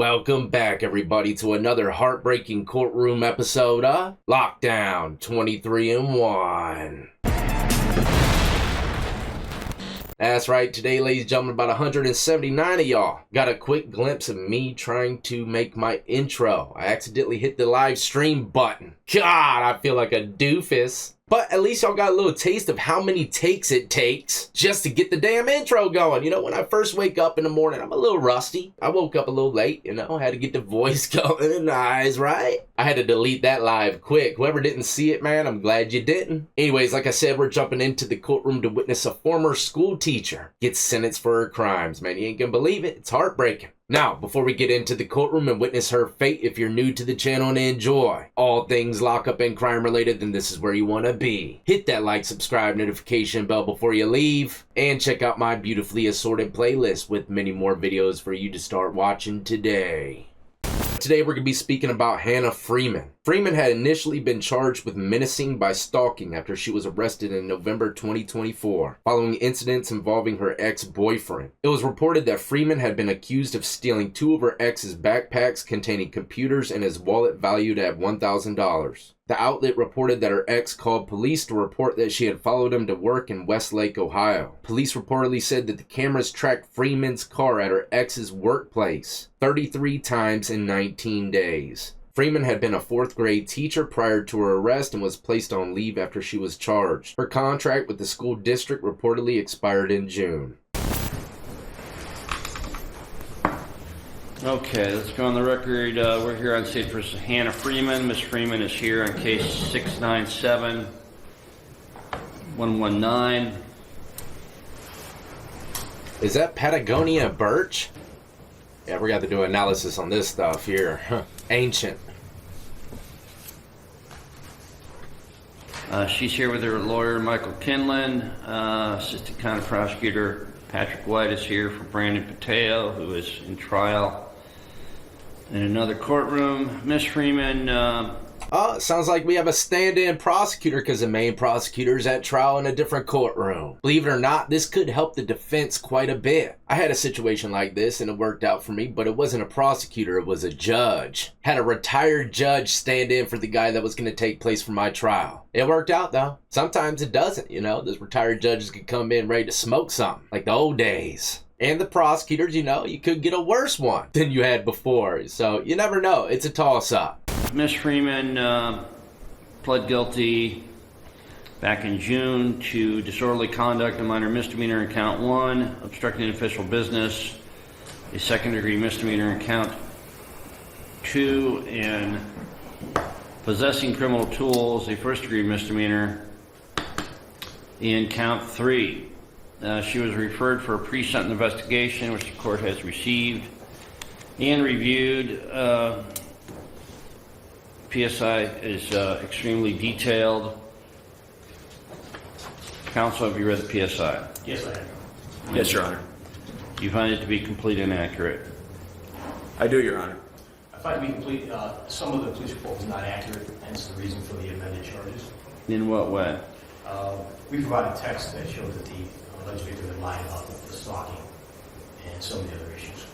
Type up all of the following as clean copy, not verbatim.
Welcome back, everybody, to another heartbreaking courtroom episode of Lockdown 23-1. That's right, today, ladies and gentlemen, about 179 of y'all got a quick glimpse of me trying to make my intro. I accidentally hit the live stream button. God, I feel like a doofus. But at least y'all got a little taste of how many takes it takes just to get the damn intro going. You know, when I first wake up in the morning, I'm a little rusty. I woke up a little late, had to get the voice going and the eyes right. I had to delete that live quick. Whoever didn't see it, man, I'm glad you didn't. Anyways, like I said, we're jumping into the courtroom to witness a former school teacher get sentenced for her crimes. Man, you ain't gonna believe it. It's heartbreaking. Now, before we get into the courtroom and witness her fate, if you're new to the channel and enjoy all things lockup and crime related, then this is where you want to be. Hit that like, subscribe, notification bell before you leave, and check out my beautifully assorted playlist with many more videos for you to start watching today. Today we're going to be speaking about Hannah Freeman. Freeman had initially been charged with menacing by stalking after she was arrested in November 2024, following incidents involving her ex-boyfriend. It was reported that Freeman had been accused of stealing two of her ex's backpacks containing computers and his wallet valued at $1,000. The outlet reported that her ex called police to report that she had followed him to work in Westlake, Ohio. Police reportedly said that the cameras tracked Freeman's car at her ex's workplace 33 times in 19 days. Freeman had been a 4th grade teacher prior to her arrest and was placed on leave after she was charged. Her contract with the school district reportedly expired in June. Okay, let's go on the record. We're here on State v. Hannah Freeman. Ms. Freeman is here on case 697-119. Is that Patagonia birch? Yeah, we got to do analysis on this stuff here. Ancient. She's here with her lawyer, Michael Kinlan. Assistant County Prosecutor Patrick White is here for Brandon Pateo, who is in trial in another courtroom. Ms. Freeman. Sounds like we have a stand-in prosecutor because the main prosecutor is at trial in a different courtroom. Believe it or not, this could help the defense quite a bit. I had a situation like this and it worked out for me, but it wasn't a prosecutor, it was a judge. Had a retired judge stand in for the guy that was going to take place for my trial. It worked out though. Sometimes it doesn't, those retired judges could come in ready to smoke something, like the old days. And the prosecutors, you could get a worse one than you had before. So you never know. It's a toss-up. Ms. Freeman pled guilty back in June to disorderly conduct, a minor misdemeanor in count 1, obstructing official business, a second-degree misdemeanor in count 2, and possessing criminal tools, a first-degree misdemeanor in count 3. She was referred for a pre-sentence investigation, which the court has received and reviewed. PSI is extremely detailed. Counsel, have you read the PSI? Yes, I have. Yes, Your Honor. Do you find it to be complete and accurate? I do, Your Honor. I find it to be complete. Some of the police report was not accurate, hence the reason for the amended charges. In what way? We provided text that showed that the alleged victim had lied about the stalking and some of the other issues.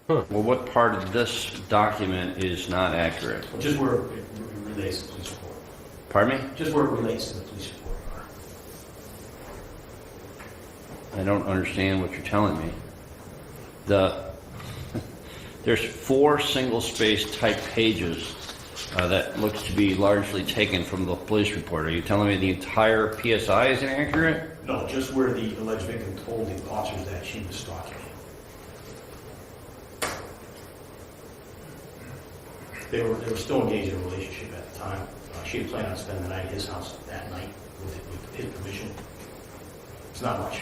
Well, what part of this document is not accurate? Just where it relates to the police report. Pardon me? Just where it relates to the police report. I don't understand what you're telling me. There's 4 single-space type pages that looks to be largely taken from the police report. Are you telling me the entire PSI is inaccurate? No, just where the alleged victim told the officers that she was stalking him. They were still engaged in a relationship at the time. She had planned on spending the night at his house that night with his permission. It's not much.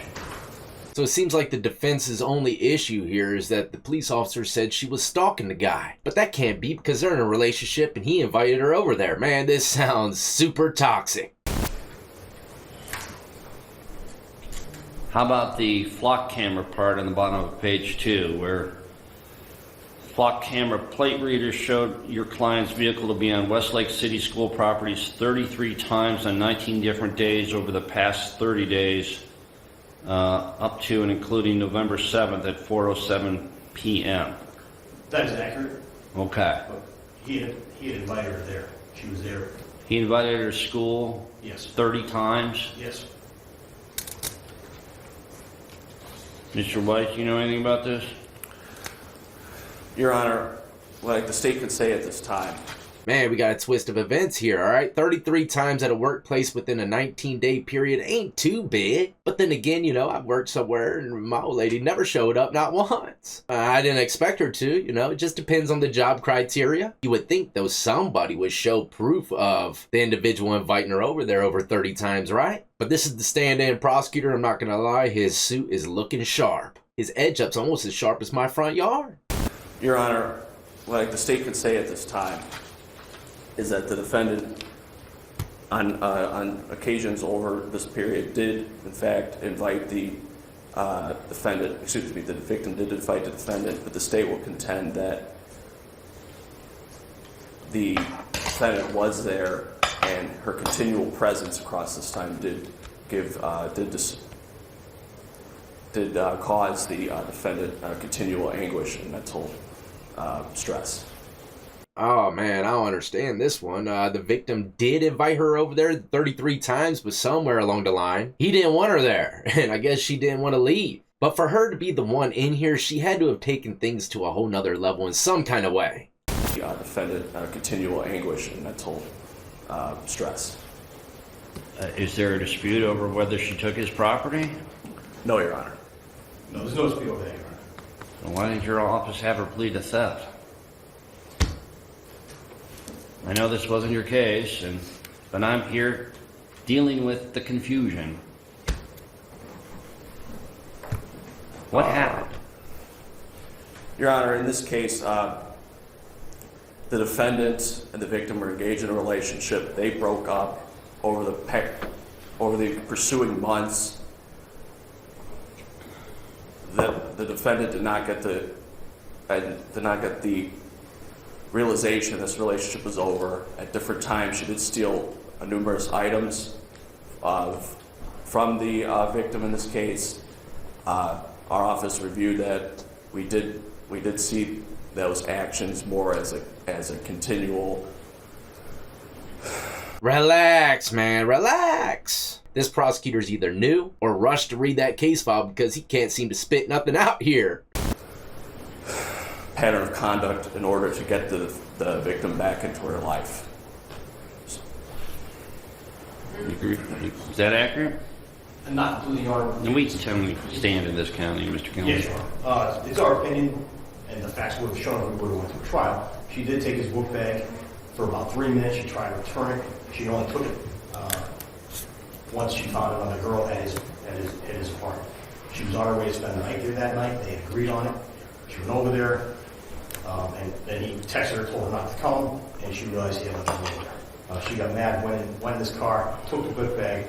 So it seems like the defense's only issue here is that the police officer said she was stalking the guy. But that can't be because they're in a relationship and he invited her over there. Man, this sounds super toxic. How about the flock camera part on the bottom of page 2, where flock camera plate readers showed your client's vehicle to be on Westlake City School properties 33 times on 19 different days over the past 30 days, up to and including November 7th at 4:07 p.m. That is accurate, Okay. but he had invited her there. She was there, He invited her to school yes, 30 times. yes. Mr. White, you know anything about this? Your Honor, like the state could say at this time, Man, we got a twist of events here, alright? 33 times at a workplace within a 19-day period ain't too big. But then again, you know, I've worked somewhere and my old lady never showed up, not once. I didn't expect her to, you know, it just depends on the job criteria. You would think, though, somebody would show proof of the individual inviting her over there over 30 times, right? But this is the stand-in prosecutor, I'm not gonna lie, his suit is looking sharp. His edge-up's almost as sharp as my front yard. Your Honor, like the state could say at this time, is that the defendant, on occasions over this period, did in fact invite the the victim did invite the defendant, but the state will contend that the defendant was there and her continual presence across this time did cause the defendant continual anguish and mental stress. Oh man, I don't understand this one. The victim did invite her over there 33 times, but somewhere along the line, he didn't want her there, and I guess she didn't want to leave. But for her to be the one in here, she had to have taken things to a whole nother level in some kind of way. The defendant continual anguish and mental stress. Is there a dispute over whether she took his property? No, Your Honor. No, there's no dispute over there, Your Honor. Then why didn't your office have her plead to theft? I know this wasn't your case, but I'm here dealing with the confusion. What happened? Your Honor, in this case, the defendant and the victim were engaged in a relationship. They broke up over the pursuing months. The defendant did not get the realization this relationship was over. At different times, she did steal numerous items from the victim in this case. Our office reviewed that. We did see those actions more as a continual. Relax, man, relax. This prosecutor's either new or rushed to read that case file because he can't seem to spit nothing out here. Pattern of conduct in order to get the victim back into her life. Is that accurate? And not including our... And we can stand in this county, Mr. Kelly. Yes, Your Honor. It's our opinion, and the facts would have shown if we would have went to a trial. She did take his book bag for about 3 minutes. She tried to return it. She only took it once she found another girl at his apartment. She was on her way to spend the night there that night. They had agreed on it. She went over there, and then he texted her, told her not to come, and she realized he had left her over there. She got mad, went in his car, took the book bag,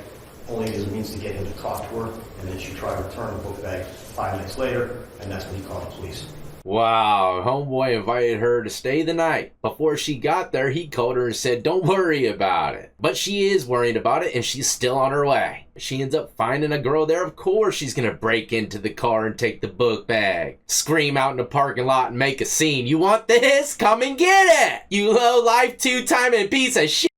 only as a means to get him to talk to her, and then she tried to return the book bag 5 minutes later, and that's when he called the police. Wow, homeboy invited her to stay the night. Before she got there, he called her and said, don't worry about it. But she is worried about it, and she's still on her way. She ends up finding a girl there. Of course she's gonna break into the car and take the book bag. Scream out in the parking lot and make a scene. You want this? Come and get it! You low-life two-timing piece of shit!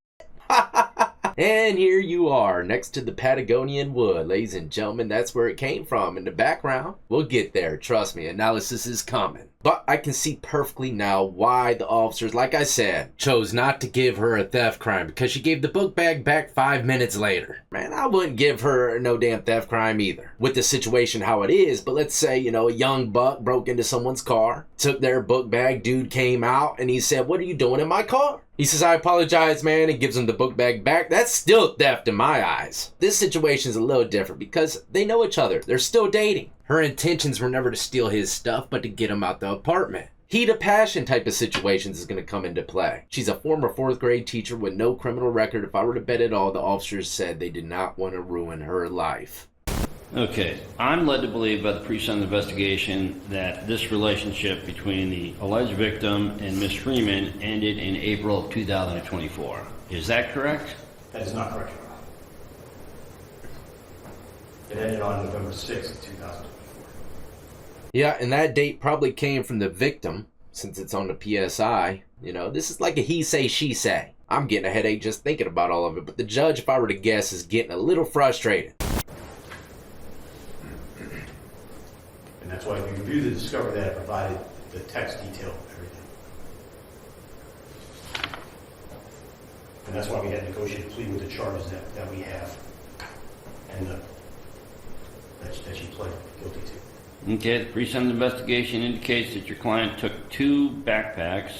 And here you are, next to the Patagonian wood. Ladies and gentlemen, that's where it came from in the background. We'll get there, trust me, analysis is coming. But I can see perfectly now why the officers, like I said, chose not to give her a theft crime, because she gave the book bag back 5 minutes later. Man, I wouldn't give her no damn theft crime either. With the situation how it is, but let's say, you know, a young buck broke into someone's car, took their book bag, dude came out, and he said, what are you doing in my car? He says, I apologize, man, and gives him the book bag back. That's still theft in my eyes. This situation is a little different because they know each other. They're still dating. Her intentions were never to steal his stuff, but to get him out the apartment. Heat of passion type of situations is going to come into play. She's a former 4th grade teacher with no criminal record. If I were to bet at all, the officers said they did not want to ruin her life. Okay, I'm led to believe by the pre-sentence investigation that this relationship between the alleged victim and Ms. Freeman ended in April of 2024. Is that correct? That is not correct, Your Honor. It ended on November 6th, 2024. Yeah, and that date probably came from the victim, since it's on the PSI. You know, this is like a he say, she say. I'm getting a headache just thinking about all of it, but the judge, if I were to guess, is getting a little frustrated. And that's why if you review the discovery that I provided, the text detail everything. And that's why we had negotiated plea with the charges that we have and that she pled guilty to. Okay, the pre-sentence investigation indicates that your client took 2 backpacks,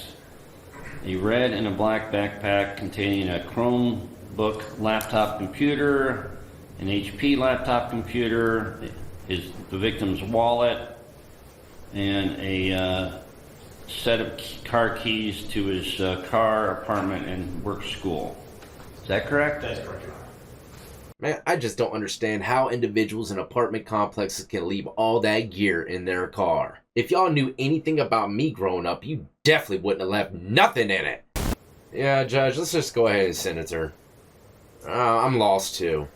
a red and a black backpack containing a Chromebook laptop computer, an HP laptop computer, the victim's wallet, and a set of car keys to his car, apartment, and work school. Is that correct? That is correct, Your Honor. Man, I just don't understand how individuals in apartment complexes can leave all that gear in their car. If y'all knew anything about me growing up, you definitely wouldn't have left nothing in it. Yeah, Judge, let's just go ahead and sentence her. I'm lost too.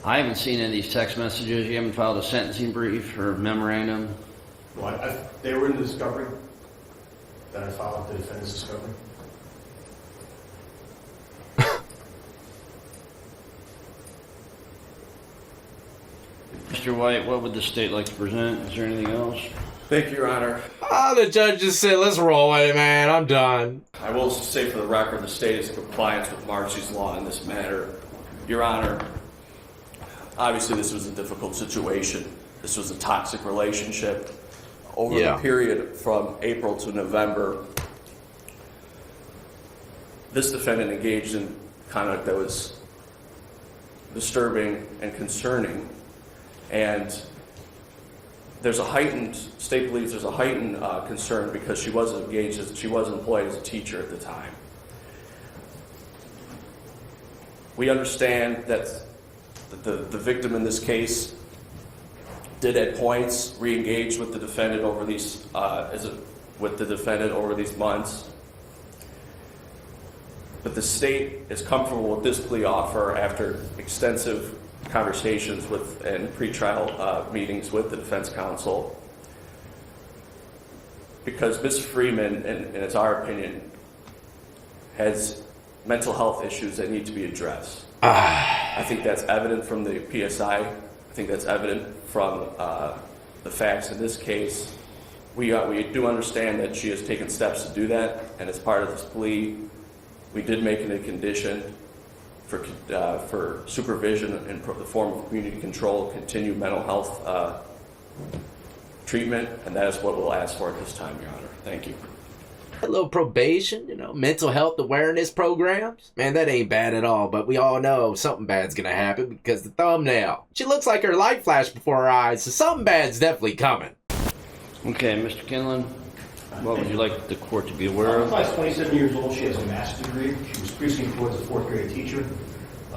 I haven't seen any of these text messages. You haven't filed a sentencing brief or memorandum? Well, they were in the discovery that I filed, the defendant's discovery. Mr. White, what would the state like to present? Is there anything else? Thank you, Your Honor. The judge just said, let's roll with it, man. I'm done. I will say for the record, the state is in compliance with Marcy's law in this matter. Your Honor, obviously this was a difficult situation. This was a toxic relationship. Over the period from April to November, this defendant engaged in conduct that was disturbing and concerning. And state believes there's a heightened concern because she was employed as a teacher at the time. We understand that the victim in this case did at points re-engage with the defendant over these months. But the state is comfortable with this plea offer after extensive conversations and pretrial meetings with the defense counsel, because Ms. Freeman, and it's our opinion, has mental health issues that need to be addressed. I think that's evident from the PSI. I think that's evident from the facts in this case. We do understand that she has taken steps to do that, and as part of this plea, we did make it a condition for supervision in the form of community control, continued mental health treatment, and that is what we'll ask for at this time, Your Honor. Thank you. A little probation, mental health awareness programs. Man, that ain't bad at all, but we all know something bad's gonna happen because the thumbnail. She looks like her light flashed before her eyes, so something bad's definitely coming. Okay, Mr. Kinlan, what would you like the court to be aware of? She's 27 years old. She has a master's degree. She was previously employed as a 4th grade teacher.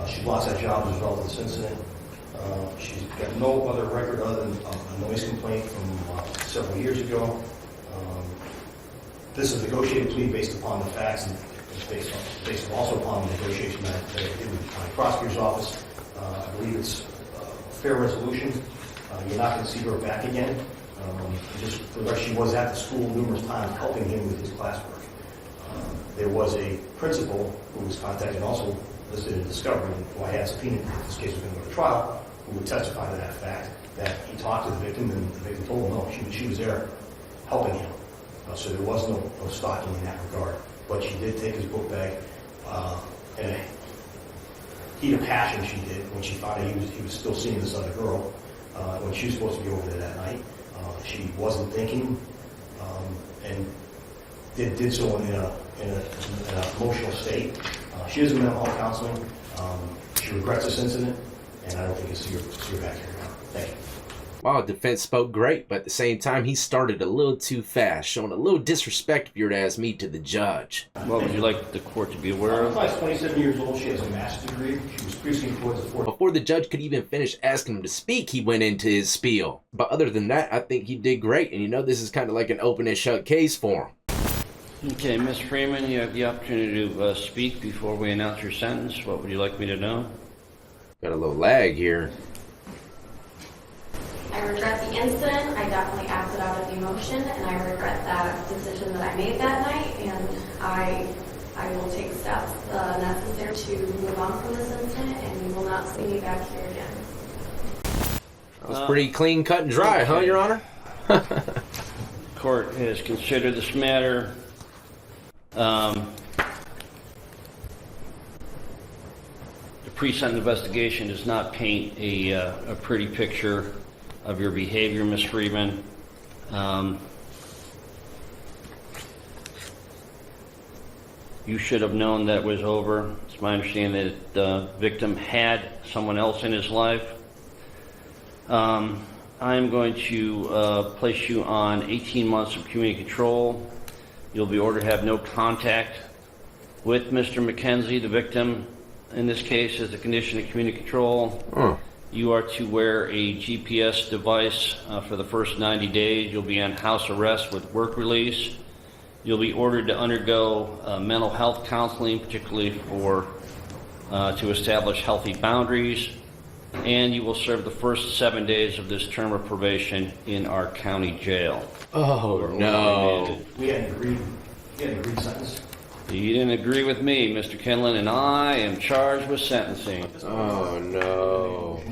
She lost that job as a result of this incident. She's got no other record other than a noise complaint from several years ago. This is a negotiated plea based upon the facts and based also upon the negotiation that I did with the county prosecutor's office. I believe it's a fair resolution. You're not going to see her back again. Just for the rest, she was at the school numerous times helping him with his classwork. There was a principal who was contacted and also listed in discovery, who I had subpoenaed if this case was going to go to trial, who would testify to that fact, that he talked to the victim and the victim told him no, she was there helping him. So there was no stalking in that regard. But she did take his book bag in a heat of passion. She did when she found out he was still seeing this other girl when she was supposed to be over there that night. She wasn't thinking and did so in an emotional state. She is in mental health counseling. She regrets this incident, and I don't think you'll see her back here now. Thank you. Wow, defense spoke great, but at the same time, he started a little too fast, showing a little disrespect, if you were to ask me, to the judge. What would you like the court to be aware of? She's 27 years old. She has a master's degree. She was previously employed as a 4th. Before the judge could even finish asking him to speak, he went into his spiel. But other than that, I think he did great, and this is kind of like an open and shut case for him. Okay, Ms. Freeman, you have the opportunity to speak before we announce your sentence. What would you like me to know? Got a little lag here. I regret the incident. I definitely acted out of emotion, and I regret that decision that I made that night, and I will take steps necessary to move on from this incident, and you will not see me back here again. That was pretty clean, cut, and dry, huh, Your Honor? Court has considered this matter. The pre-sentence investigation does not paint a pretty picture of your behavior, Ms. Friedman. You should have known that was over. It's my understanding that the victim had someone else in his life. I'm going to place you on 18 months of community control. You'll be ordered to have no contact with Mr. McKenzie, the victim, in this case, as a condition of community control. You are to wear a GPS device for the first 90 days. You'll be on house arrest with work release. You'll be ordered to undergo mental health counseling, particularly to establish healthy boundaries. And you will serve the first 7 days of this term of probation in our county jail. Oh, no. We hadn't agreed sentence. You didn't agree with me, Mr. Kinlan, and I am charged with sentencing. Oh, no.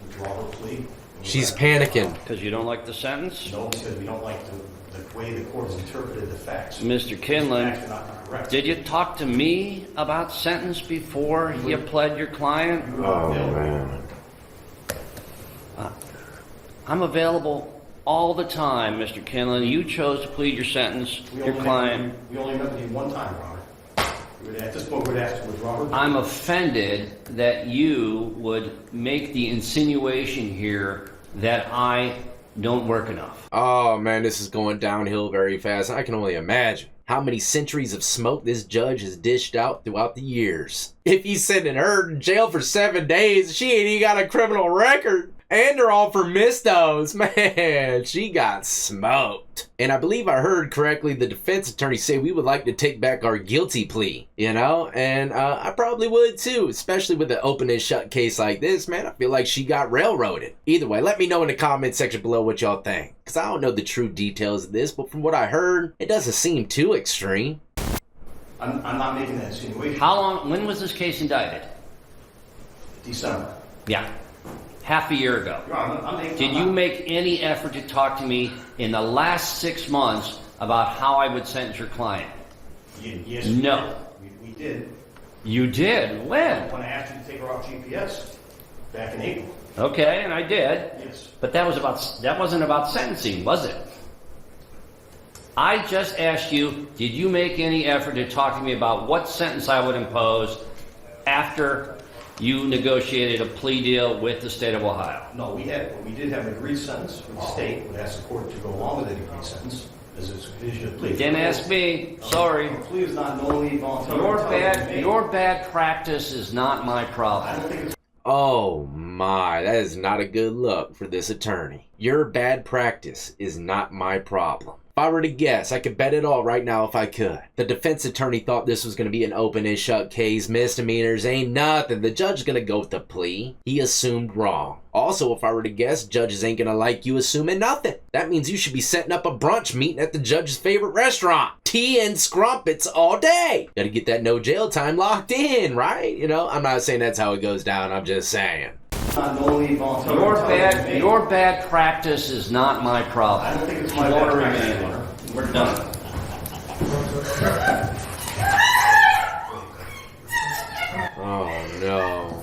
Withdraw her plea. She's panicking. Because you don't like the sentence? No, because we don't like the way the court has interpreted the facts. Mr. The facts Kinlan, are not correct. did you talk to me about sentence before you pled your client? Oh, man. I'm available all the time, Mr. Kinlan. You chose to plead your sentence, your client. We only met with you one time, Robert. At this point, we'd ask to withdraw her. I'm offended that you would make the insinuation here that I don't work enough. Oh, man, this is going downhill very fast. I can only imagine how many centuries of smoke this judge has dished out throughout the years. If he's sending her in jail for 7 days, she ain't even got a criminal record. And they're all for mistos. Man, she got smoked. And I believe I heard correctly the defense attorney say we would like to take back our guilty plea, you know? And I probably would too, especially with an open and shut case like this, man. I feel like she got railroaded. Either way, let me know in the comment section below what y'all think. Because I don't know the true details of this, but from what I heard, it doesn't seem too extreme. I'm not making that insinuation. When was this case indicted? December. Yeah. Half a year ago. Your Honor, Did you make any effort to talk to me in the last 6 months about how I would sentence your client? Yes, No. we did. You did? When? When I asked you to take her off GPS back in April. Okay, and I did. Yes. But that wasn't about sentencing, was it? I just asked you, did you make any effort to talk to me about what sentence I would impose after you negotiated a plea deal with the state of Ohio? No, we did have an agreed sentence with the state. We asked the court to go along with the agreed sentence as it's a condition of plea. Didn't ask me. Sorry. The plea is not knowingly voluntary. Your bad practice is not my I problem. don't think it's Oh my, that is not a good look for this attorney. Your bad practice is not my problem. If I were to guess, I could bet it all right now if I could. The defense attorney thought this was going to be an open and shut case. Misdemeanors ain't nothing. The judge is going to go with the plea. He assumed wrong. Also, if I were to guess, judges ain't going to like you assuming nothing. That means you should be setting up a brunch meeting at the judge's favorite restaurant. Tea and scrumpets all day. Got to get that no jail time locked in, right? You know, I'm not saying that's how it goes down. I'm just saying. not knowingly voluntary. Your bad practice is not my problem. I don't think it's my You bad order practice, me. Your Honor. We're done. Oh no.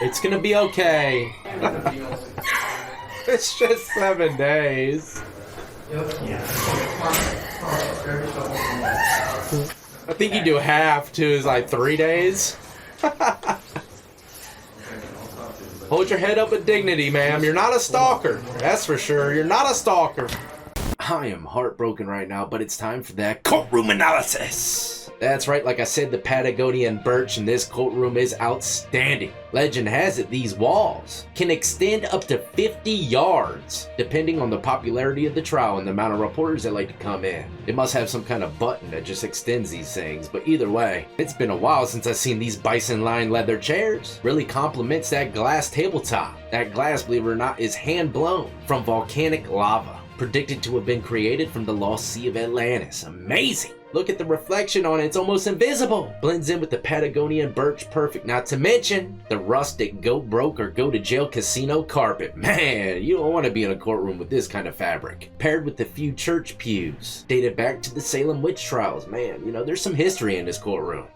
It's gonna be okay. It's just 7 days. I think you do half too, is like 3 days. Hold your head up with dignity, ma'am. You're not a stalker. That's for sure. You're not a stalker. I am heartbroken right now, but it's time for that courtroom analysis. That's right, like I said, the Patagonian birch in this courtroom is outstanding. Legend has it these walls can extend up to 50 yards, depending on the popularity of the trial and the amount of reporters that like to come in. It must have some kind of button that just extends these things, but either way, it's been a while since I've seen these bison-lined leather chairs. Really complements that glass tabletop. That glass, believe it or not, is hand-blown from volcanic lava, predicted to have been created from the lost sea of Atlantis. Amazing! Look at the reflection on it, it's almost invisible. Blends in with the Patagonian birch perfect, not to mention the rustic go broke or go to jail casino carpet. Man, you don't want to be in a courtroom with this kind of fabric. Paired with the few church pews, dated back to the Salem witch trials. Man, you know, there's some history in this courtroom.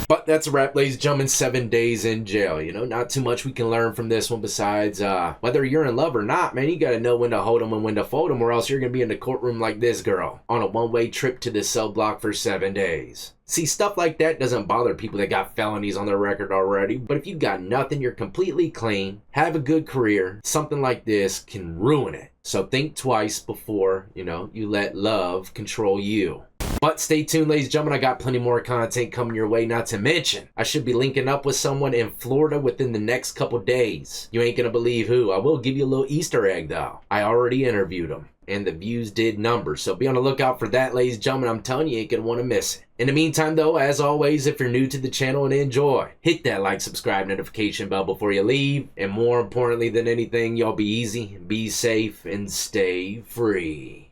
But that's a wrap, ladies and gentlemen. 7 days in jail. You know, not too much we can learn from this one besides whether you're in love or not, man, you gotta know when to hold them and when to fold them, or else you're gonna be in the courtroom like this girl on a one-way trip to the cell block for 7 days. See, stuff like that doesn't bother people that got felonies on their record already, but if you got nothing, you're completely clean, have a good career, something like this can ruin it. So think twice before, you know, you let love control you. But stay tuned, ladies and gentlemen, I got plenty more content coming your way, not to mention I should be linking up with someone in Florida within the next couple days. You ain't gonna believe who. I will give you a little Easter egg though. I already interviewed him, and the views did numbers, so be on the lookout for that, ladies and gentlemen. I'm telling you, you ain't gonna want to miss it. In the meantime though, as always, if you're new to the channel and enjoy, hit that like, subscribe, notification bell before you leave, and more importantly than anything, y'all be easy, be safe, and stay free.